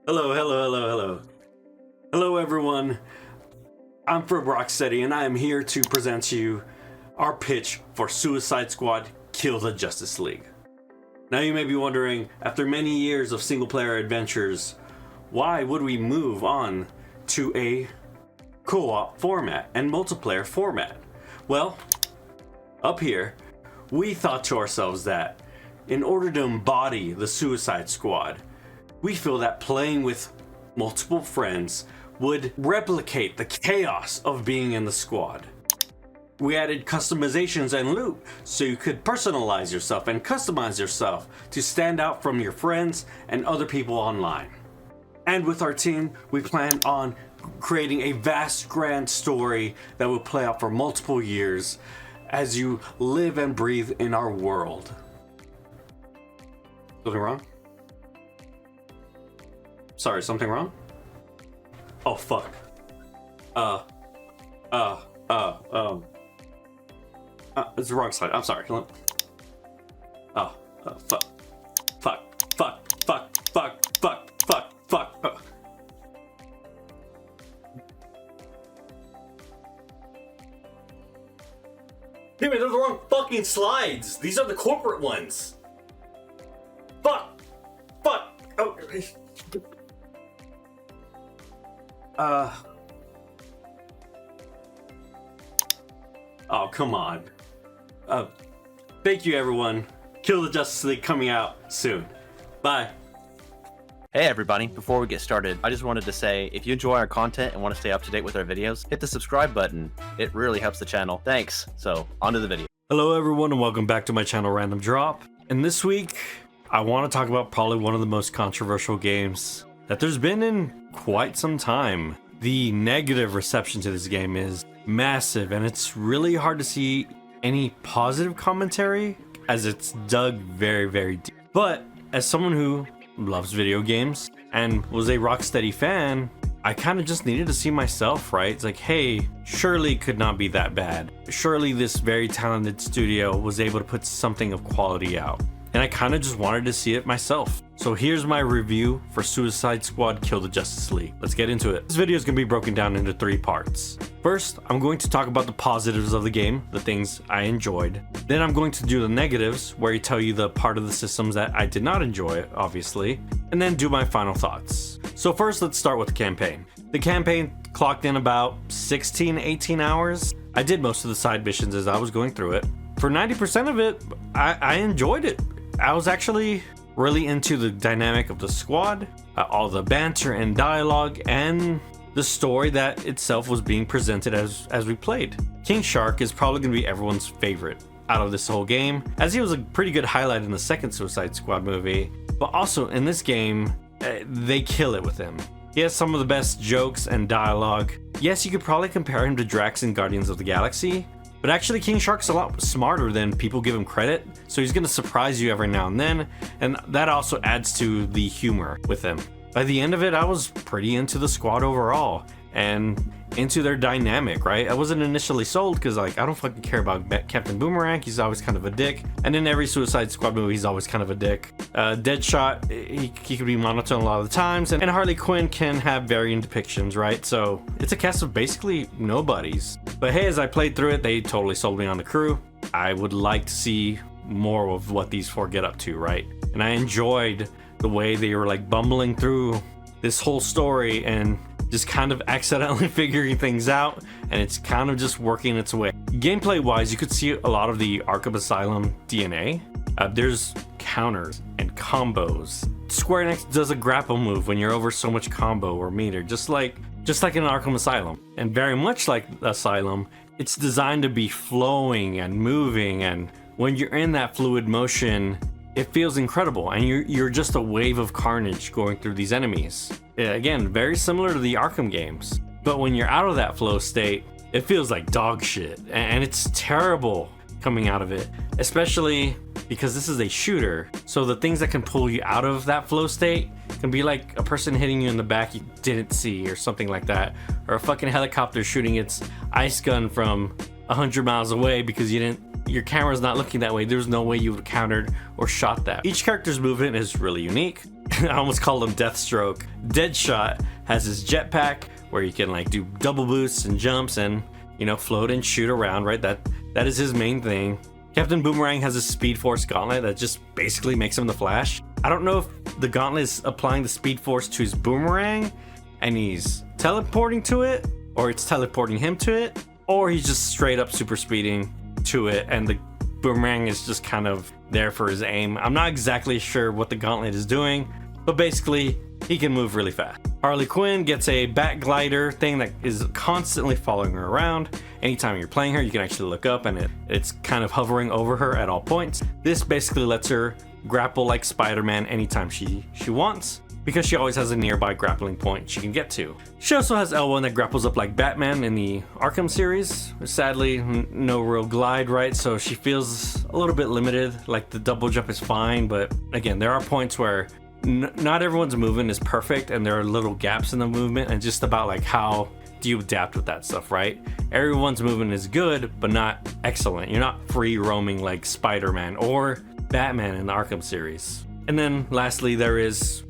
Hello everyone. I'm from Rocksteady and I am here to present to you our pitch for Suicide Squad Kill the Justice League. Now you may be wondering, after many years of single player adventures, why would we move on to a co-op format and multiplayer format? Well, up here, we thought to ourselves that in order to embody the Suicide Squad, we feel that playing with multiple friends would replicate the chaos of being in the squad. We added customizations and loot so you could personalize yourself and customize yourself to stand out from your friends and other people online. And with our team, we plan on creating a vast grand story that will play out for multiple years as you live and breathe in our world. Something wrong? Sorry, something wrong? Oh, fuck. It's the wrong slide. I'm sorry. Fuck. Damn it, they're the wrong fucking slides. These are the corporate ones. Fuck. Oh, come on. Thank you, everyone. Kill the Justice League coming out soon. Bye. Hey everybody, before we get started, I just wanted to say, if you enjoy our content and want to stay up to date with our videos, hit the subscribe button. It really helps the channel. Thanks. So, on to the video. Hello everyone and welcome back to my channel, Random Drop. And this week, I want to talk about probably one of the most controversial games that there's been in quite some time. The negative reception to this game is massive, and it's really hard to see any positive commentary as it's dug very, very deep. But as someone who loves video games and was a Rocksteady fan, I kind of just needed to see myself, right? It's like, hey, surely it could not be that bad. Surely this very talented studio was able to put something of quality out. And I kind of just wanted to see it myself. So here's my review for Suicide Squad Kill the Justice League. Let's get into it. This video is going to be broken down into 3 parts. First, I'm going to talk about the positives of the game, the things I enjoyed. Then I'm going to do the negatives, where I tell you the part of the systems that I did not enjoy, obviously. And then do my final thoughts. So first, let's start with the campaign. The campaign clocked in about 18 hours. I did most of the side missions as I was going through it. For 90% of it, I enjoyed it. I was actually really into the dynamic of the squad, all the banter and dialogue, and the story that itself was being presented as we played. King Shark is probably going to be everyone's favorite out of this whole game, as he was a pretty good highlight in the second Suicide Squad movie, but also in this game, they kill it with him. He has some of the best jokes and dialogue. Yes, you could probably compare him to Drax in Guardians of the Galaxy, but actually King Shark's a lot smarter than people give him credit, so he's gonna surprise you every now and then, and that also adds to the humor with him. By the end of it, I was pretty into the squad overall, and into their dynamic, right? I wasn't initially sold because, like, I don't fucking care about Captain Boomerang. He's always kind of a dick, and in every Suicide Squad movie, he's always kind of a dick. Deadshot, he could be monotone a lot of the times, and Harley Quinn can have varying depictions, right? So it's a cast of basically nobodies. But hey, as I played through it, they totally sold me on the crew. I would like to see more of what these 4 get up to, right? And I enjoyed the way they were like bumbling through this whole story and just kind of accidentally figuring things out, and it's kind of just working its way. Gameplay wise, you could see a lot of the Arkham Asylum DNA. There's counters and combos. Square Enix does a grapple move when you're over so much combo or meter, just like in Arkham Asylum. And very much like Asylum, it's designed to be flowing and moving, and when you're in that fluid motion, it feels incredible, and you're just a wave of carnage going through these enemies. Again, very similar to the Arkham games, but when you're out of that flow state, it feels like dog shit, and it's terrible coming out of it, especially because this is a shooter, so the things that can pull you out of that flow state can be like a person hitting you in the back you didn't see or something like that, or a fucking helicopter shooting its ice gun from 100 miles away because you didn't your camera's not looking that way, there's no way you would have countered or shot that. Each character's movement is really unique. I almost call him Deathstroke. Deadshot has his jetpack where you can like do double boosts and jumps and, you know, float and shoot around, right? That is his main thing. Captain Boomerang has a Speed Force gauntlet that just basically makes him the Flash. I don't know if the gauntlet is applying the Speed Force to his boomerang and he's teleporting to it, or it's teleporting him to it, or he's just straight up super speeding to it and the boomerang is just kind of there for his aim. I'm not exactly sure what the gauntlet is doing, but basically he can move really fast. Harley Quinn gets a bat glider thing that is constantly following her around. Anytime you're playing her, you can actually look up and it's kind of hovering over her at all points. This basically lets her grapple like Spider-Man anytime she wants, because she always has a nearby grappling point she can get to. She also has L1 that grapples up like Batman in the Arkham series. Sadly, no real glide, right? So she feels a little bit limited. Like the double jump is fine, but again, there are points where not everyone's movement is perfect and there are little gaps in the movement, and just about like how do you adapt with that stuff, right? Everyone's movement is good, but not excellent. You're not free roaming like Spider-Man or Batman in the Arkham series. And then lastly, there is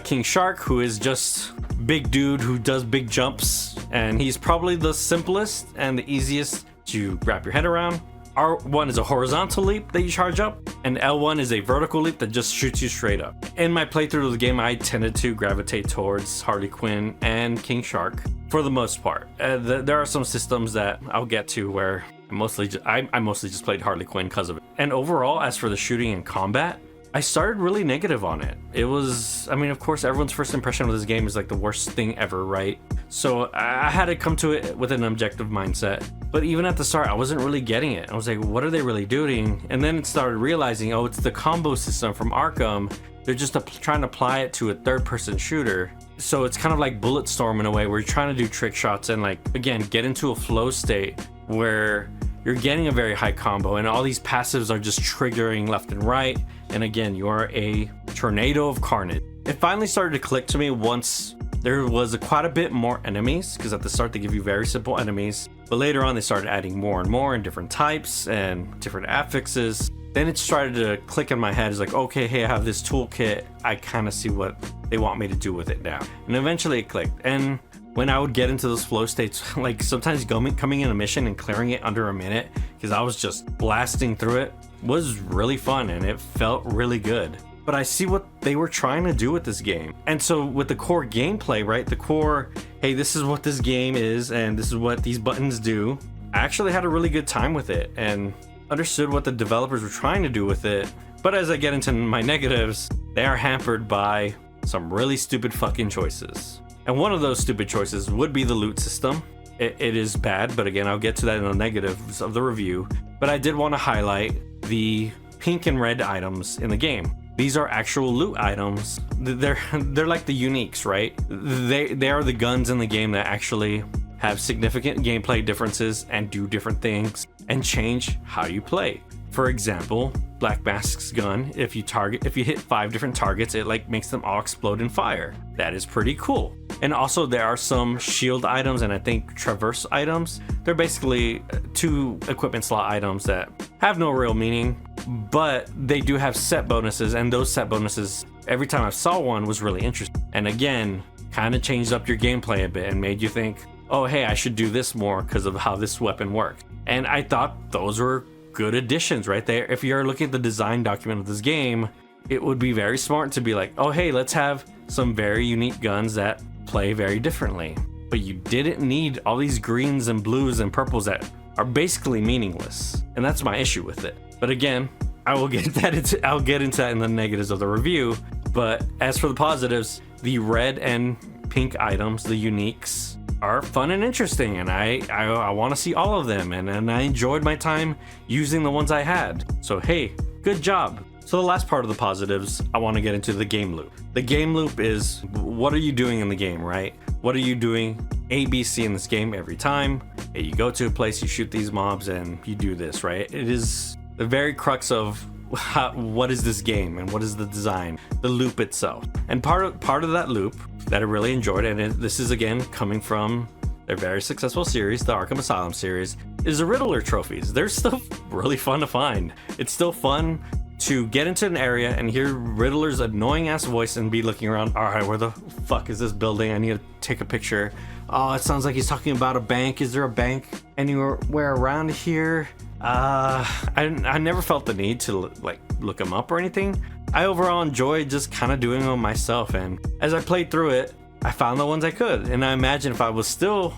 King Shark, who is just big dude who does big jumps, and he's probably the simplest and the easiest to wrap your head around. R1 is a horizontal leap that you charge up, and L1 is a vertical leap that just shoots you straight up. In my playthrough of the game, I tended to gravitate towards Harley Quinn and King Shark for the most part. There are some systems that I'll get to where I mostly just played Harley Quinn because of it. And overall, as for the shooting and combat, I started really negative on it. It was, I mean, of course, everyone's first impression of this game is like the worst thing ever, right? So I had to come to it with an objective mindset. But even at the start, I wasn't really getting it. I was like, what are they really doing? And then it started realizing, oh, it's the combo system from Arkham. They're just trying to apply it to a third-person shooter. So it's kind of like Bulletstorm in a way, where you're trying to do trick shots and, like, again, get into a flow state where you're getting a very high combo and all these passives are just triggering left and right. And again, you are a tornado of carnage. It finally started to click to me once there was quite a bit more enemies, because at the start they give you very simple enemies, but later on they started adding more and more in different types and different affixes. Then it started to click in my head. It's like, okay, hey, I have this toolkit. I kind of see what they want me to do with it now. And eventually it clicked. And when I would get into those flow states, like sometimes coming in a mission and clearing it under a minute, because I was just blasting through it, was really fun and it felt really good. But I see what they were trying to do with this game. And so with the core gameplay, right? The core, hey, this is what this game is and this is what these buttons do. I actually had a really good time with it and understood what the developers were trying to do with it. But as I get into my negatives, they are hampered by some really stupid fucking choices. And one of those stupid choices would be the loot system. It is bad, but again, I'll get to that in the negatives of the review. But I did want to highlight the pink and red items in the game. These are actual loot items. They're like the uniques, right? They are the guns in the game that actually have significant gameplay differences and do different things and change how you play. For example, Black Mask's gun, if you hit 5 different targets, it like makes them all explode in fire. That is pretty cool. And also there are some shield items and I think traverse items. They're basically 2 equipment slot items that have no real meaning, but they do have set bonuses, and those set bonuses, every time I saw one, was really interesting. And again, kind of changed up your gameplay a bit and made you think, oh hey, I should do this more because of how this weapon works. And I thought those were good additions right there. If you're looking at the design document of this game, it would be very smart to be like, oh hey, let's have some very unique guns that play very differently. But you didn't need all these greens and blues and purples that are basically meaningless. And that's my issue with it. But again, I'll get into that in the negatives of the review. But as for the positives, the red and pink items, the uniques, are fun and interesting, and I want to see all of them, and I enjoyed my time using the ones I had. So hey, good job. So the last part of the positives, I want to get into the game loop. The game loop is, what are you doing in the game, right? What are you doing ABC in this game every time? Hey, you go to a place, you shoot these mobs, and you do this, right? It is the very crux of what is this game and what is the design, the loop itself. And part of that loop that I really enjoyed, and this is again coming from their very successful series, the Arkham Asylum series, is the Riddler trophies. They're still really fun to find. It's still fun to get into an area and hear Riddler's annoying ass voice and be looking around. All right, where the fuck is this building? I need to take a picture. Oh, it sounds like he's talking about a bank. Is there a bank anywhere around here? I never felt the need to like look them up or anything. I overall enjoyed just kind of doing them myself, and as I played through it, I found the ones I could. And I imagine if I was still,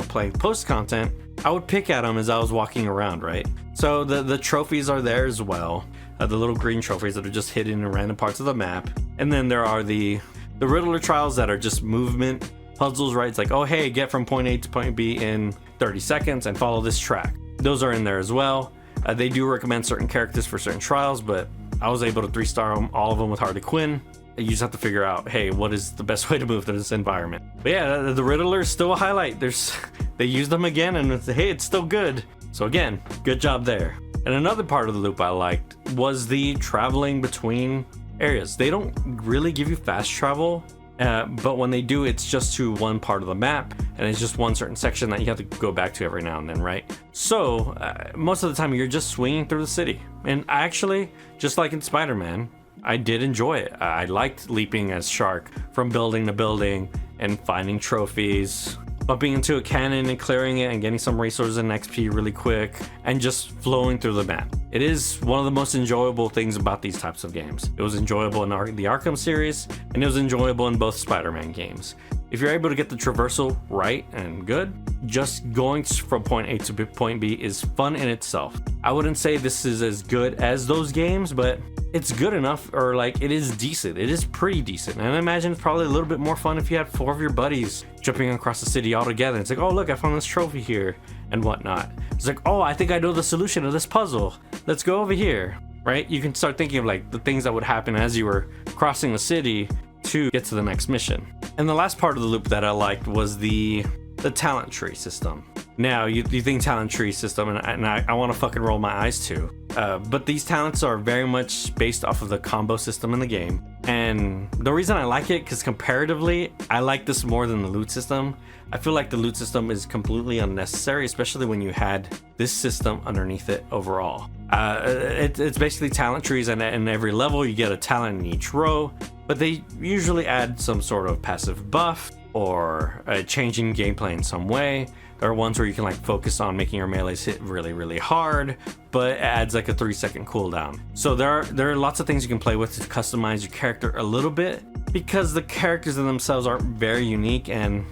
playing post content, I would pick at them as I was walking around, right? So the trophies are there as well. The little green trophies that are just hidden in random parts of the map. And then there are the Riddler trials that are just movement puzzles, right? It's like, oh, hey, get from point A to point B in 30 seconds and follow this track. Those are in there as well. They do recommend certain characters for certain trials, but I was able to 3-star all of them with Harley Quinn. You just have to figure out, hey, what is the best way to move through this environment? But yeah, the Riddler is still a highlight. They used them again, and hey, it's still good. So again, good job there. And another part of the loop I liked was the traveling between areas. They don't really give you fast travel, but when they do, it's just to one part of the map, and it's just one certain section that you have to go back to every now and then, right? So most of the time, you're just swinging through the city. And actually, just like in Spider-Man, I did enjoy it. I liked leaping as Shark from building to building and finding trophies, bumping into a cannon and clearing it and getting some resources and XP really quick, and just flowing through the map. It is one of the most enjoyable things about these types of games. It was enjoyable in the Arkham series, and it was enjoyable in both Spider-Man games. If you're able to get the traversal right and good, just going from point A to point B is fun in itself. I wouldn't say this is as good as those games, but it's good enough, or like it is decent. It is pretty decent. And I imagine it's probably a little bit more fun if you had 4 of your buddies jumping across the city all together. It's like, oh look, I found this trophy here and whatnot. It's like, oh, I think I know the solution to this puzzle. Let's go over here, right? You can start thinking of like the things that would happen as you were crossing the city to get to the next mission. And the last part of the loop that I liked was the talent tree system. Now, you think talent tree system, and I want to fucking roll my eyes too. But these talents are very much based off of the combo system in the game. And the reason I like it, because comparatively, I like this more than the loot system. I feel like the loot system is completely unnecessary, especially when you had this system underneath it overall. It's basically talent trees, and in every level you get a talent in each row, but they usually add some sort of passive buff or a change in gameplay in some way. There are ones where you can like focus on making your melees hit really, really hard, but it adds like a 3-second cooldown. So there are lots of things you can play with to customize your character a little bit, because the characters in themselves aren't very unique, and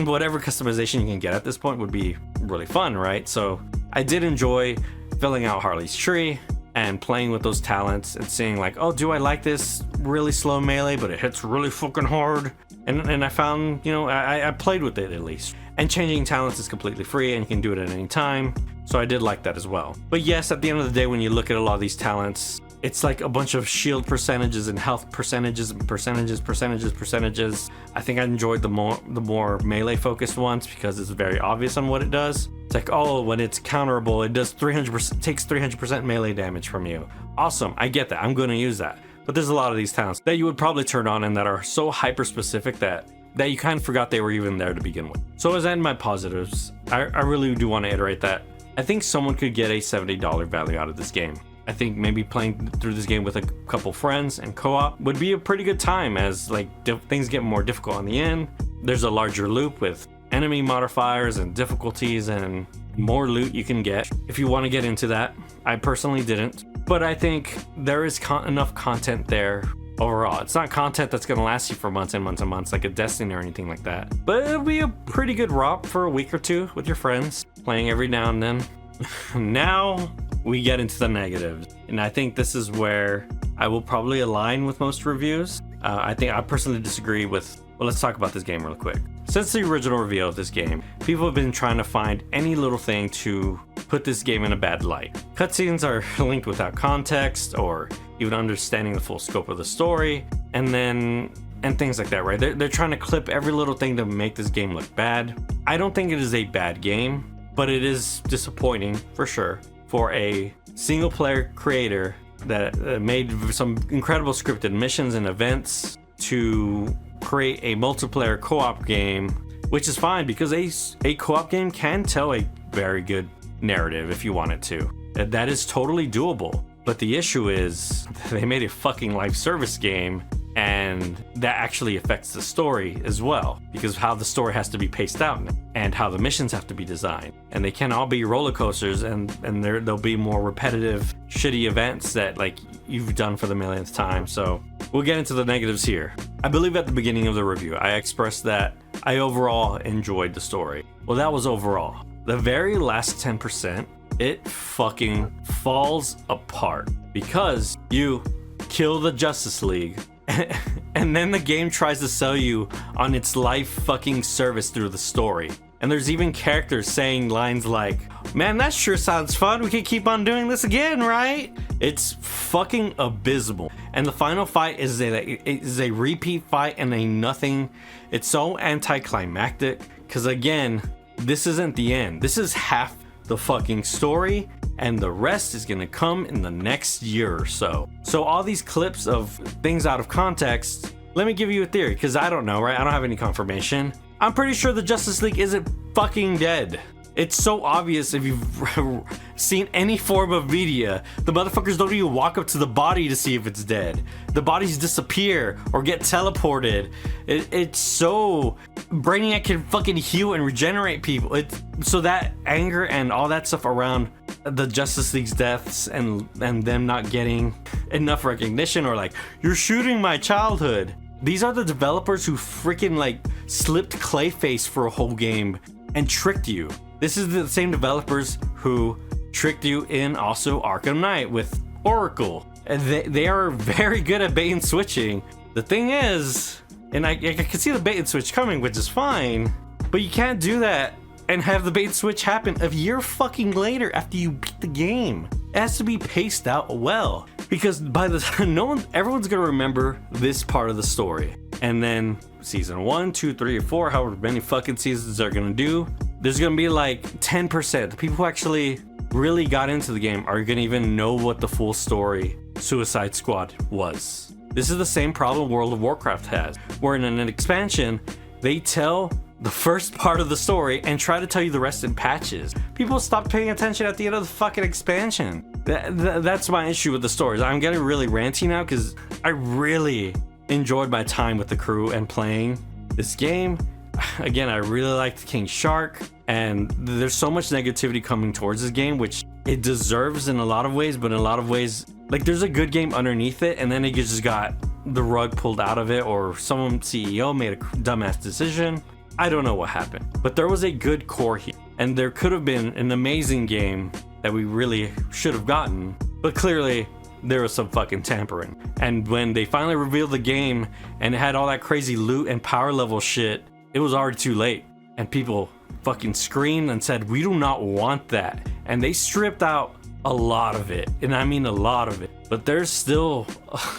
whatever customization you can get at this point would be really fun, right? So I did enjoy filling out Harley's tree and playing with those talents and seeing like, oh, do I like this really slow melee, but it hits really fucking hard? And I found, I played with it at least. And changing talents is completely free and you can do it at any time. So I did like that as well. But yes, at the end of the day, when you look at a lot of these talents, it's like a bunch of shield percentages and health percentages and percentages. I think I enjoyed the more melee focused ones because it's very obvious on what it does. It's like, oh, when it's counterable, it does 300%, takes 300% melee damage from you. Awesome, I get that. I'm going to use that. But there's a lot of these talents that you would probably turn on and that are so hyper specific that you kind of forgot they were even there to begin with. So as I end my positives, I really do want to iterate that I think someone could get a $70 value out of this game. I think maybe playing through this game with a couple friends and co-op would be a pretty good time, as like things get more difficult on the end. There's a larger loop with enemy modifiers and difficulties and more loot you can get if you want to get into that. I personally didn't, but I think there is enough content there overall. It's not content that's going to last you for months and months and months like a Destiny or anything like that, but it'll be a pretty good romp for a week or two with your friends, playing every now and then. Now we get into the negatives, and I think this is where I will probably align with most reviews. I think I personally disagree with, well, let's talk about this game real quick. Since the original reveal of this game, people have been trying to find any little thing to put this game in a bad light. Cutscenes are linked without context or even understanding the full scope of the story, and things like that, right? They're trying to clip every little thing to make this game look bad. I don't think it is a bad game, but it is disappointing for sure for a single player creator that made some incredible scripted missions and events to create a multiplayer co-op game which is fine because a co-op game can tell a very good narrative if you want it to. That is totally doable. But the issue is they made a fucking live service game, and that actually affects the story as well, because how the story has to be paced out and how the missions have to be designed, and they can't all be roller coasters, and there'll be more repetitive shitty events that like you've done for the millionth time. So we'll get into the negatives here. I believe at the beginning of the review I expressed that I overall enjoyed the story. Well, that was overall. The very last 10%, it fucking falls apart because you kill the Justice League and then the game tries to sell you on its life fucking service through the story. And there's even characters saying lines like, man, that sure sounds fun. We could keep on doing this again, right? It's fucking abysmal. And the final fight is a repeat fight and a nothing. It's so anticlimactic because again, this isn't the end. This is half the fucking story, and the rest is gonna come in the next year or so. So all these clips of things out of context, let me give you a theory, because I don't know, right? I don't have any confirmation. I'm pretty sure the Justice League isn't fucking dead. It's so obvious if you've seen any form of media. The motherfuckers don't even walk up to the body to see if it's dead. The bodies disappear or get teleported. It's so... Brainiac can fucking heal and regenerate people. So that anger and all that stuff around the Justice League's deaths and them not getting enough recognition, or like, you're shooting my childhood. These are the developers who freaking like slipped Clayface for a whole game and tricked you. This is the same developers who tricked you in also Arkham Knight with Oracle. And they are very good at bait and switching. The thing is, and I can see the bait and switch coming, which is fine, but you can't do that and have the bait and switch happen a year fucking later after you beat the game. It has to be paced out well, because by the time everyone's gonna remember this part of the story. And then season 1, 2, 3, or 4, however many fucking seasons they're gonna do, there's gonna be like 10%. The people who actually really got into the game are gonna even know what the full story Suicide Squad was. This is the same problem World of Warcraft has, where in an expansion, they tell the first part of the story and try to tell you the rest in patches. People stop paying attention at the end of the fucking expansion. That's my issue with the stories. I'm getting really ranty now because I really enjoyed my time with the crew and playing this game. Again, I really liked King Shark, and there's so much negativity coming towards this game, which it deserves in a lot of ways, but in a lot of ways, like, there's a good game underneath it, and then it just got the rug pulled out of it, or some CEO made a dumbass decision. I don't know what happened, but there was a good core here, and there could have been an amazing game that we really should have gotten, but clearly there was some fucking tampering. And when they finally revealed the game and it had all that crazy loot and power level shit, it was already too late, and people fucking screamed and said, we do not want that. And they stripped out a lot of it, and I mean a lot of it, but there's still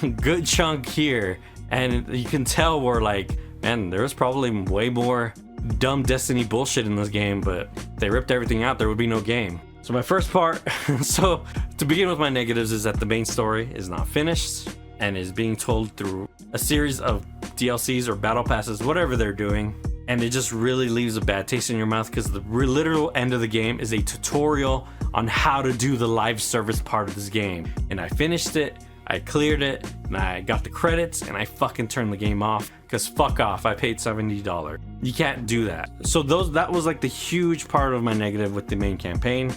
a good chunk here, and you can tell we're like, man, there's probably way more dumb Destiny bullshit in this game, but if they ripped everything out, there would be no game. So my first part, so to begin with, my negatives is that the main story is not finished and is being told through a series of DLCs or battle passes, whatever they're doing, and it just really leaves a bad taste in your mouth because the literal end of the game is a tutorial on how to do the live service part of this game. And I finished it, I cleared it, and I got the credits, and I fucking turned the game off because fuck off, I paid $70. You can't do that. So that was like the huge part of my negative with the main campaign,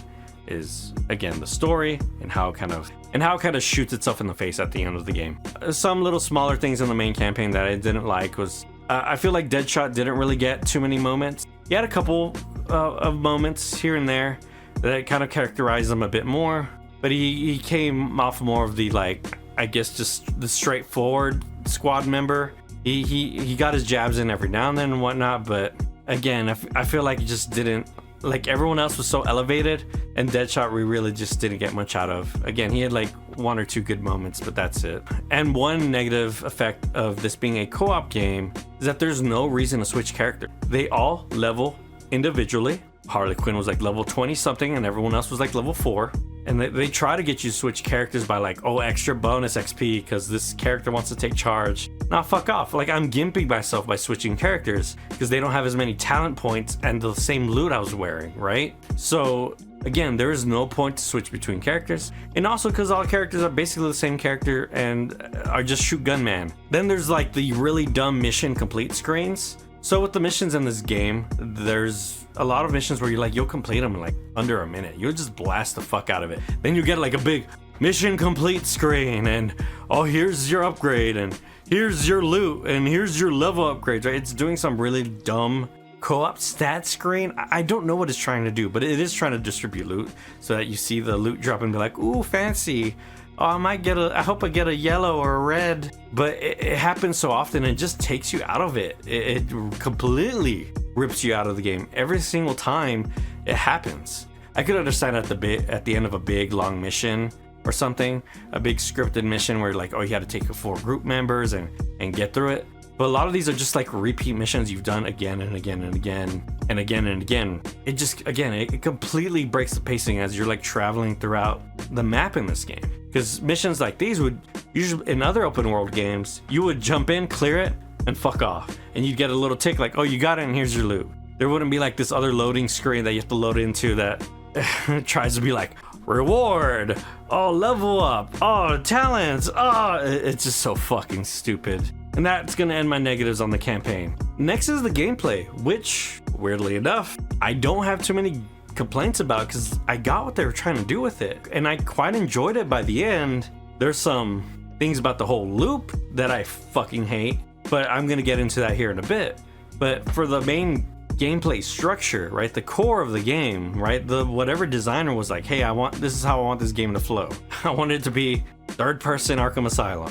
is again the story and how it kind of shoots itself in the face at the end of the game. Some little smaller things in the main campaign that I didn't like was I feel like Deadshot didn't really get too many moments. He had a couple of moments here and there that kind of characterized him a bit more, but he came off more of the, like, I guess just the straightforward squad member. He got his jabs in every now and then and whatnot, but again, I feel like he just didn't, like, everyone else was so elevated, and Deadshot we really just didn't get much out of. Again, he had like one or two good moments, but that's it. And one negative effect of this being a co-op game is that there's no reason to switch character. They all level individually. Harley Quinn was like level 20 something and everyone else was like level 4. And they try to get you to switch characters by like, oh, extra bonus XP because this character wants to take charge. Nah, fuck off. Like, I'm gimping myself by switching characters because they don't have as many talent points and the same loot I was wearing, right? So again, there is no point to switch between characters. And also because all characters are basically the same character and are just shoot gunman. Then there's like the really dumb mission complete screens. So with the missions in this game, there's a lot of missions where you'll complete them in like under a minute. You'll just blast the fuck out of it. Then you get like a big mission complete screen and, oh, here's your upgrade and here's your loot and here's your level upgrades, right? It's doing some really dumb co-op stat screen. I don't know what it's trying to do, but it is trying to distribute loot so that you see the loot drop and be like, ooh, fancy. Oh, I hope I get a yellow or a red. But it happens so often and it just takes you out of it. It completely rips you out of the game every single time it happens. I could understand at the end of a big long mission or something, a big scripted mission where like, oh, you had to take 4 group members and get through it. But a lot of these are just like repeat missions you've done again and again and again and again and again. It just, again, it completely breaks the pacing as you're like traveling throughout the map in this game. Because missions like these would usually, in other open world games, you would jump in, clear it, and fuck off. And you'd get a little tick like, oh, you got it and here's your loot. There wouldn't be like this other loading screen that you have to load into that tries to be like, reward, oh, level up, oh, talents, oh, it's just so fucking stupid. And that's gonna end my negatives on the campaign. Next is the gameplay, which, weirdly enough, I don't have too many complaints about because I got what they were trying to do with it. And I quite enjoyed it by the end. There's some things about the whole loop that I fucking hate, but I'm gonna get into that here in a bit. But for the main gameplay structure, right, the core of the game, right, the whatever designer was like, hey, this is how I want this game to flow. I want it to be third person Arkham Asylum.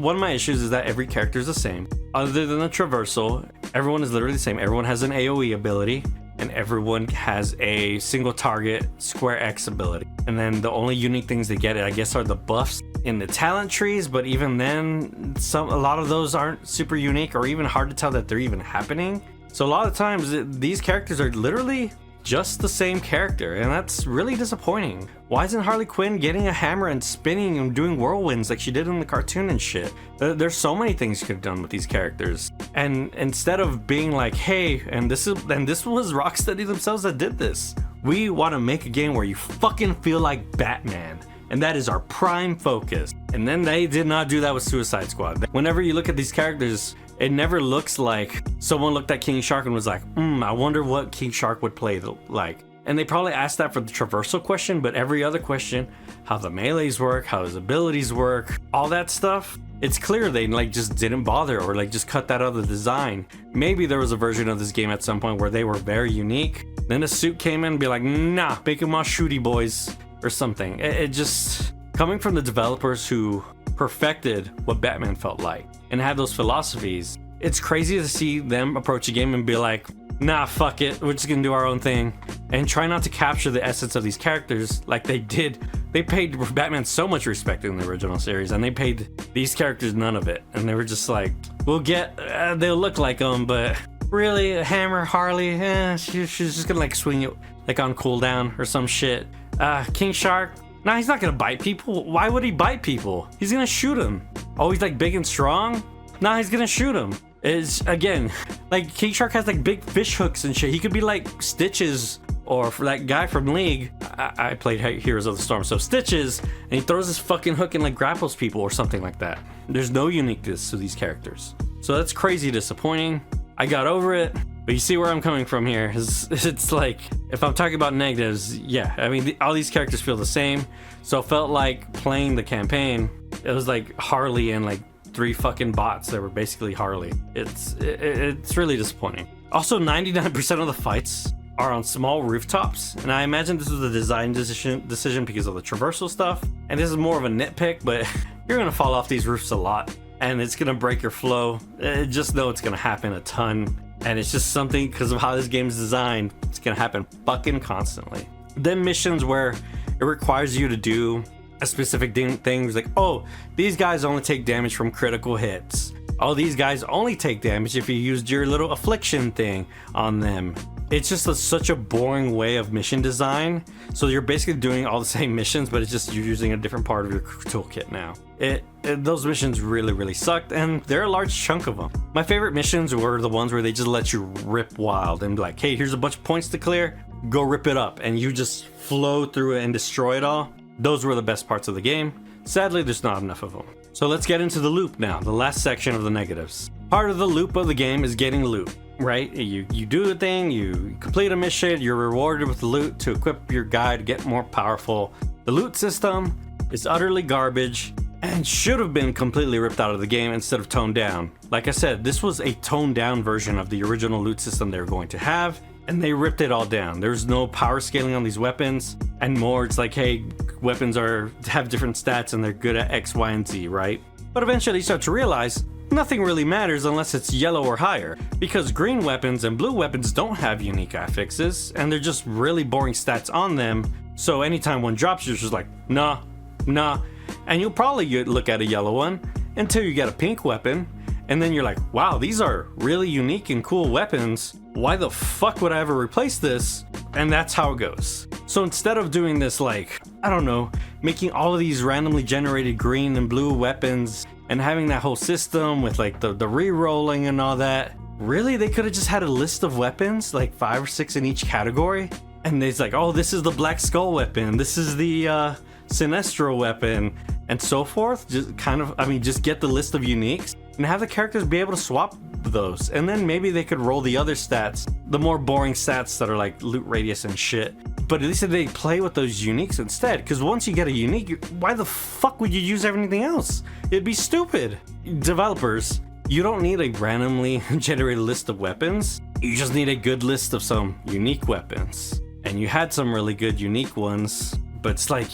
One of my issues is that every character is the same. Other than the traversal, everyone is literally the same. Everyone has an AoE ability and everyone has a single target square X ability. And then the only unique things they get, I guess, are the buffs in the talent trees, but even then, a lot of those aren't super unique or even hard to tell that they're even happening. So a lot of times these characters are literally just the same character, and that's really disappointing. Why isn't Harley Quinn getting a hammer and spinning and doing whirlwinds like she did in the cartoon and shit? There's so many things you could have done with these characters. And instead of being like, hey, and this was Rocksteady themselves that did this. We want to make a game where you fucking feel like Batman. And that is our prime focus. And then they did not do that with Suicide Squad. Whenever you look at these characters, it never looks like someone looked at King Shark and was like, I wonder what King Shark would play like. And they probably asked that for the traversal question, but every other question, how the melees work, how his abilities work, all that stuff, it's clear they like just didn't bother or like just cut that out of the design. Maybe there was a version of this game at some point where they were very unique. Then a suit came in and be like, nah, make them all shooty boys or something. It just, coming from the developers who perfected what Batman felt like and had those philosophies, it's crazy to see them approach a game and be like, nah, fuck it, we're just gonna do our own thing and try not to capture the essence of these characters like they did. They paid Batman so much respect in the original series and they paid these characters none of it, and they were just like, we'll get they'll look like them, but really, Hammer, Harley, she's just gonna like swing it like on cooldown or some shit. King Shark, nah, he's not gonna bite people. Why would he bite people? He's gonna shoot him. Oh, he's like big and strong? Nah, he's gonna shoot him. It's, again, like King Shark has like big fish hooks and shit. He could be like Stitches, or for that guy from League. I played Heroes of the Storm, so Stitches, and he throws his fucking hook and like grapples people or something like that. There's no uniqueness to these characters. So that's crazy disappointing. I got over it, but you see where I'm coming from here. It's like, if I'm talking about negatives, yeah, I mean, all these characters feel the same. So it felt like playing the campaign, it was like Harley and like 3 fucking bots that were basically Harley. It's really disappointing. Also, 99% of the fights are on small rooftops, and I imagine this was a design decision because of the traversal stuff. And this is more of a nitpick, but you're gonna fall off these roofs a lot, and it's gonna break your flow. Just know it's gonna happen a ton, and it's just something, because of how this game is designed, it's gonna happen fucking constantly. Then missions where it requires you to do a specific things like, oh, these guys only take damage from critical hits. Oh, these guys only take damage if you used your little affliction thing on them. it's just such a boring way of mission design. So you're basically doing all the same missions, but it's just you're using a different part of your toolkit now. Those missions really sucked, and there are a large chunk of them. My favorite missions were the ones where they just let you rip wild and be like, hey, here's a bunch of points to clear, go rip it up, and you just flow through it and destroy it all. Those were the best parts of the game. Sadly, there's not enough of them. So let's get into the loop now, the last section of the negatives. Part of the loop of the game is getting loot, right? You do a thing, you complete a mission, you're rewarded with loot to equip your guy to get more powerful. The loot system is utterly garbage and should have been completely ripped out of the game instead of toned down. Like I said, this was a toned down version of the original loot system they were going to have, and they ripped it all down. There's no power scaling on these weapons, and more it's like, hey, weapons have different stats and they're good at X, Y, and Z, right? But eventually you start to realize nothing really matters unless it's yellow or higher, because green weapons and blue weapons don't have unique affixes, and they're just really boring stats on them. So anytime one drops, you're just like, nah. And you'll probably look at a yellow one until you get a pink weapon, and then you're like, wow, these are really unique and cool weapons. Why the fuck would I ever replace this? And that's how it goes. So instead of doing this, like, I don't know, making all of these randomly generated green and blue weapons and having that whole system with like the re-rolling and all that, really, they could have just had a list of weapons, like 5 or 6 in each category. And it's like, oh, this is the Black Skull weapon, this is the Sinestro weapon, and so forth. Just just get the list of uniques and have the characters be able to swap those. And then maybe they could roll the other stats, the more boring stats that are like loot radius and shit. But at least they play with those uniques instead, because once you get a unique, why the fuck would you use everything else? It'd be stupid. Developers, you don't need a randomly generated list of weapons. You just need a good list of some unique weapons. And you had some really good unique ones, but it's like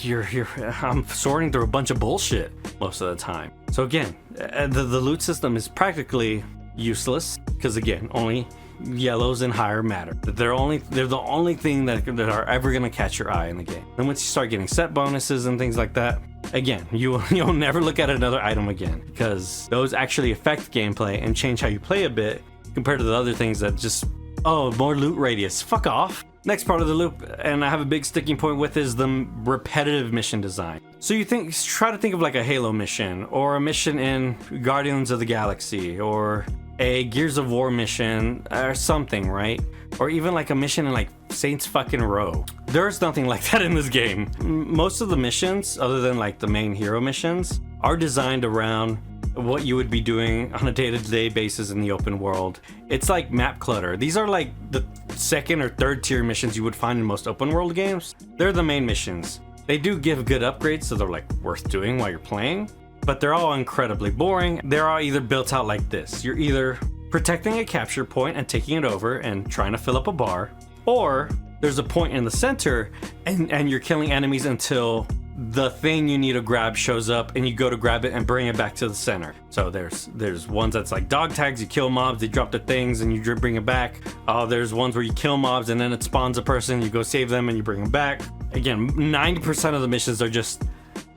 I'm sorting through a bunch of bullshit most of the time. So again, the loot system is practically useless, because again, only yellows and higher matter. They're the only thing that are ever gonna catch your eye in the game. And once you start getting set bonuses and things like that, again, you'll never look at another item again, because those actually affect gameplay and change how you play a bit compared to the other things that just, oh, more loot radius. Fuck off. Next part of the loop, and I have a big sticking point with, is the repetitive mission design. So try to think of like a Halo mission, or a mission in Guardians of the Galaxy, or a Gears of War mission, or something, right? Or even like a mission in like Saints fucking Row. There's nothing like that in this game. Most of the missions, other than like the main hero missions, are designed around what you would be doing on a day-to-day basis in the open world. It's like map clutter. These are like the second or third tier missions you would find in most open world games. They're the main missions. They do give good upgrades, so they're like worth doing while you're playing, but they're all incredibly boring. They're all either built out like this. You're either protecting a capture point and taking it over and trying to fill up a bar, or there's a point in the center and you're killing enemies until the thing you need to grab shows up, and you go to grab it and bring it back to the center. So there's ones that's like dog tags. You kill mobs, they drop their things, and you bring it back. There's ones where you kill mobs and then it spawns a person, you go save them and you bring them back. Again, 90% of the missions are just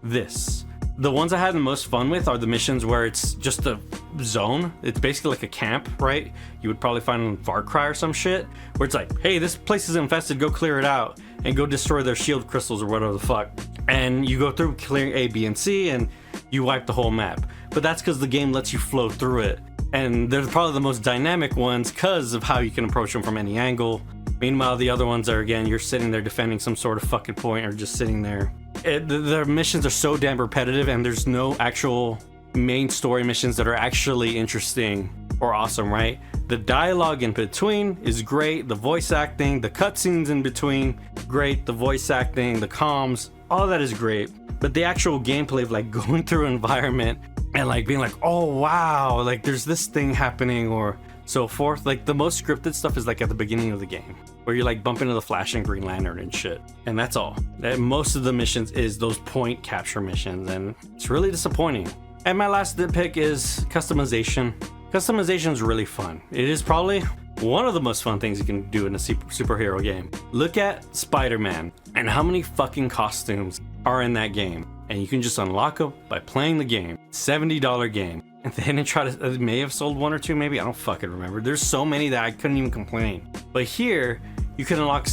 this. The ones I had the most fun with are the missions where it's just a zone. It's basically like a camp, right? You would probably find in Far Cry or some shit, where it's like, hey, this place is infested, go clear it out and go destroy their shield crystals or whatever the fuck. And you go through clearing A, B, and C, and you wipe the whole map. But that's because the game lets you flow through it. And they're probably the most dynamic ones because of how you can approach them from any angle. Meanwhile, the other ones are, again, you're sitting there defending some sort of fucking point, or just sitting there. Their missions are so damn repetitive, and there's no actual main story missions that are actually interesting or awesome, right? The dialogue in between is great, the voice acting, the cutscenes in between, great, the voice acting, the comms, all that is great. But the actual gameplay of like going through an environment and like being like, oh wow, like there's this thing happening or so forth. Like the most scripted stuff is like at the beginning of the game, where you're like bumping into the Flash and Green Lantern and shit. And that's all. Most of the missions is those point capture missions, and it's really disappointing. And my last nitpick is customization. Customization is really fun. It is probably one of the most fun things you can do in a superhero game. Look at Spider-Man and how many fucking costumes are in that game. And you can just unlock them by playing the game. $70 game. And they didn't try to, they may have sold one or two, maybe. I don't fucking remember. There's so many that I couldn't even complain. But here, you can unlock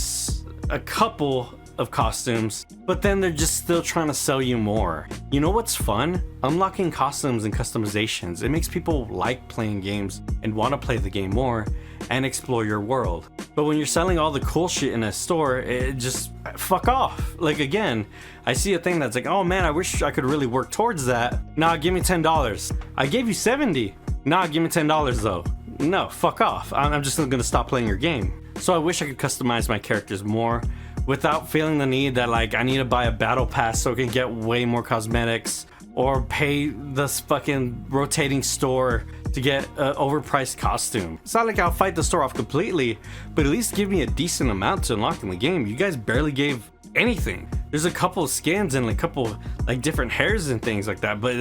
a couple of costumes, but then they're just still trying to sell you more. You know what's fun? Unlocking costumes and customizations. It makes people like playing games and want to play the game more and explore your world. But when you're selling all the cool shit in a store, it just fuck off. Like, again, I see a thing that's like, oh man, I wish I could really work towards that. Nah, give me $10. I gave you 70. Nah, give me $10 though. No, fuck off. I'm just gonna stop playing your game. So I wish I could customize my characters more without feeling the need that like I need to buy a battle pass so I can get way more cosmetics or pay this fucking rotating store to get an overpriced costume. It's not like I'll fight the store off completely, but at least give me a decent amount to unlock in the game. You guys barely gave anything. There's a couple of skins and a couple like different hairs and things like that, but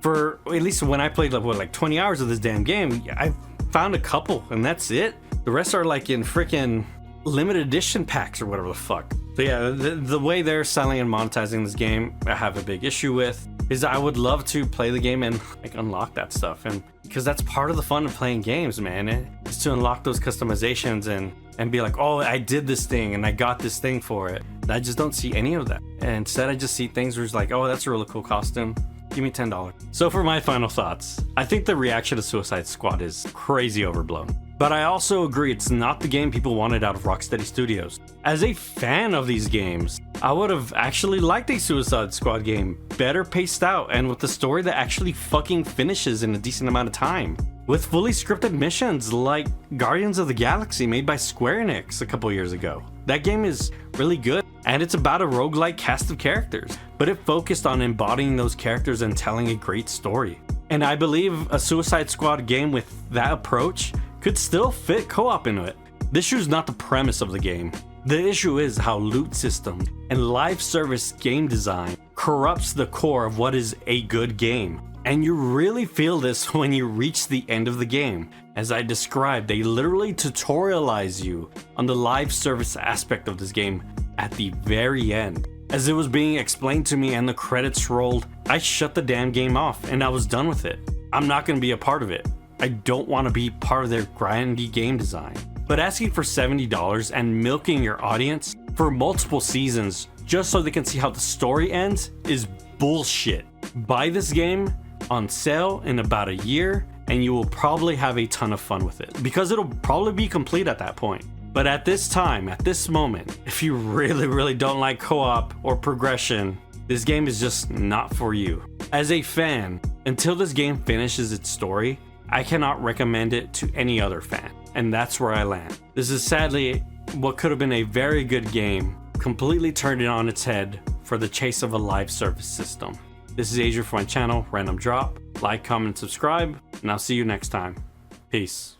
for at least when I played like 20 hours of this damn game, I found a couple and that's it. The rest are like in freaking limited edition packs or whatever the fuck. So yeah, the way they're selling and monetizing this game, I have a big issue with. Is I would love to play the game and like unlock that stuff, and because that's part of the fun of playing games, man, is to unlock those customizations and be like, oh, I did this thing and I got this thing for it. I just don't see any of that. And instead I just see things where it's like, oh, that's a really cool costume. Give me $10. So for my final thoughts, I think the reaction to Suicide Squad is crazy overblown. But I also agree it's not the game people wanted out of Rocksteady Studios. As a fan of these games, I would have actually liked a Suicide Squad game, better paced out and with a story that actually fucking finishes in a decent amount of time. With fully scripted missions like Guardians of the Galaxy made by Square Enix a couple years ago. That game is really good, and it's about a roguelike cast of characters, but it focused on embodying those characters and telling a great story. And I believe a Suicide Squad game with that approach could still fit co-op into it. The issue is not the premise of the game. The issue is how loot system and live service game design corrupts the core of what is a good game. And you really feel this when you reach the end of the game. As I described, they literally tutorialize you on the live service aspect of this game at the very end. As it was being explained to me and the credits rolled, I shut the damn game off and I was done with it. I'm not going to be a part of it. I don't want to be part of their grindy game design. But asking for $70 and milking your audience for multiple seasons just so they can see how the story ends is bullshit. Buy this game on sale in about a year and you will probably have a ton of fun with it because it'll probably be complete at that point. But at this time, at this moment, if you really don't like co-op or progression, this game is just not for you. As a fan, until this game finishes its story, I cannot recommend it to any other fan, and that's where I land. This is sadly what could have been a very good game, completely turned it on its head for the chase of a live service system. This is Adrian for my channel, Random Drop. Like, comment, subscribe, and I'll see you next time. Peace.